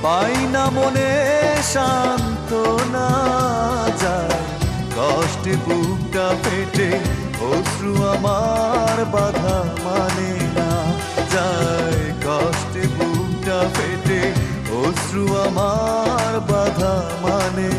পাই না মনে সান্ত্বনা, যায় কষ্টে বুকটা ফেটে, অশ্রু আমার বাধা মানে না, যায় কষ্টে বুকটা ফেটে, অশ্রু আমার বাধা মানে